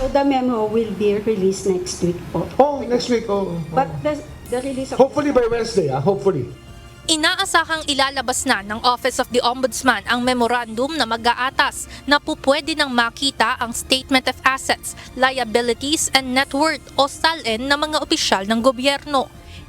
So the memo will be released next week po. Oh, next week. Oh. But the release of Hopefully by Wednesday, hopefully. Inaasahang ilalabas na ng Office of the Ombudsman ang memorandum na mag-aatas na pupwede nang makita ang Statement of Assets, Liabilities and Net Worth o SALN ng mga opisyal ng gobyerno.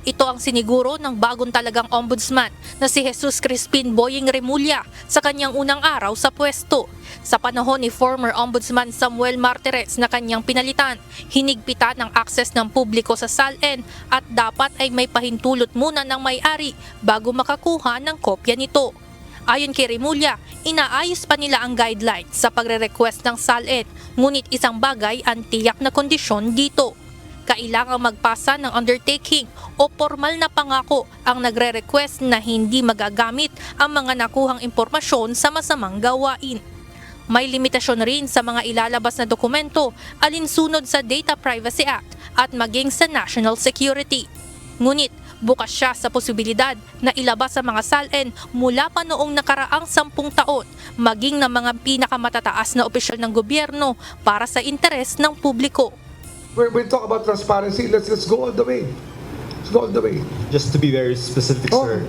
Ito ang siniguro ng bagong talagang ombudsman na si Jesus Crispin Boying Remulla sa kanyang unang araw sa pwesto. Sa panahon ni former Ombudsman Samuel Martires na kanyang pinalitan, hinigpitan ang akses ng publiko sa SALN at dapat ay may pahintulot muna ng may-ari bago makakuha ng kopya nito. Ayon kay Remulla, inaayos pa nila ang guidelines sa pagre-request ng SALN, ngunit isang bagay ang tiyak na kondisyon dito. Kailangang magpasa ng undertaking o formal na pangako ang nagre-request na hindi magagamit ang mga nakuhang impormasyon sa masamang gawain. May limitasyon rin sa mga ilalabas na dokumento alinsunod sa Data Privacy Act at maging sa national security. Ngunit bukas siya sa posibilidad na ilabas sa mga SALN mula pa noong nakaraang 10 taon, maging ng mga pinakamatataas na opisyal ng gobyerno para sa interes ng publiko. We talk about transparency. Let's go all the way. Let's go all the way. Just to be very specific, Oh. sir,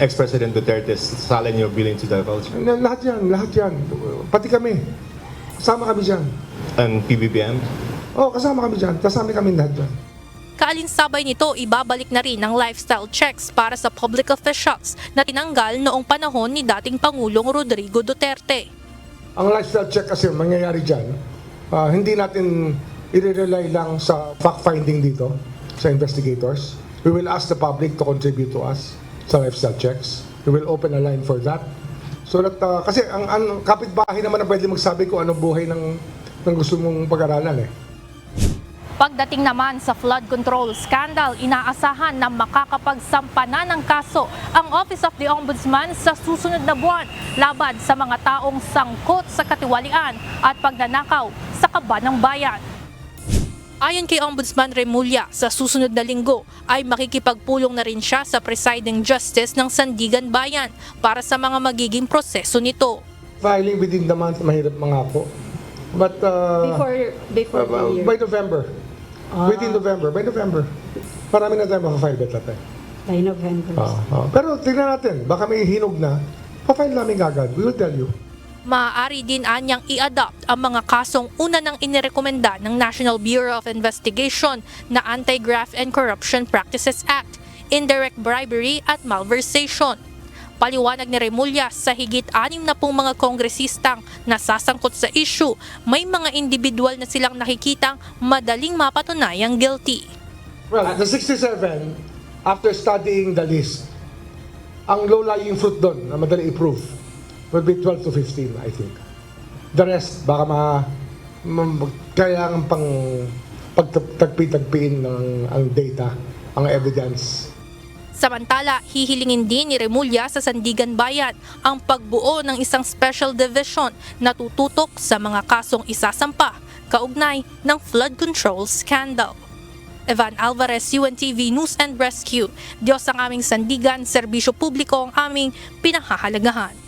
ex-President Duterte's SALN you're willing to divulge, Lahat yan. Pati kami. Kasama kami dyan. and PBBM? Oh, kasama kami dyan. Kasama kami lahat dyan. Kaalinsabay nito, ibabalik na rin ang lifestyle checks para sa public officials na tinanggal noong panahon ni dating Pangulong Rodrigo Duterte. Ang lifestyle check kasi mangyayari dyan, hindi natin i-rely lang sa fact-finding dito, sa investigators. We will ask the public to contribute to us sa lifestyle checks. We will open a line for that. So that, kasi ang kapitbahay naman na pwede magsabi kung anong buhay ng gusto mong pag-aralan eh. Pagdating naman sa flood control scandal, inaasahan na makakapagsampa na ng kaso ang Office of the Ombudsman sa susunod na buwan laban sa mga taong sangkot sa katiwalian at pagnanakaw sa kaban ng bayan. Ayon kay Ombudsman Remulla, sa susunod na linggo ay makikipagpulong na rin siya sa presiding justice ng Sandigan Bayan para sa mga magiging proseso nito. Filing within the month, mahirap mangako. But before the year. by November. Within November. By November. Marami na tayo makafile that time. By November. Pero tingnan natin, baka may hinog na, pa-file namin agad. We will tell you. Maaari din anyang i-adopt ang mga kasong una nang inirekomenda ng National Bureau of Investigation na Anti-Graft and Corruption Practices Act, indirect bribery at malversation. Paliwanag ni Remulla, sa higit 60 mga kongresistang nasasangkot sa issue, may mga individual na silang nakikitang madaling mapatunayang guilty. Well, the 67, after studying the list, ang low-lying fruit doon na madali i-prove will be 12 to 15, I think. The rest, baka kailangan pang pagtagpi-tagpiin ang data, ang evidence. Samantala, hihilingin din ni Remulla sa Sandigan Bayan ang pagbuo ng isang special division na tututok sa mga kasong isasampa kaugnay ng flood control scandal. Evan Alvarez, UNTV News and Rescue. Diyos ang aming sandigan, serbisyo publiko ang aming pinahahalagahan.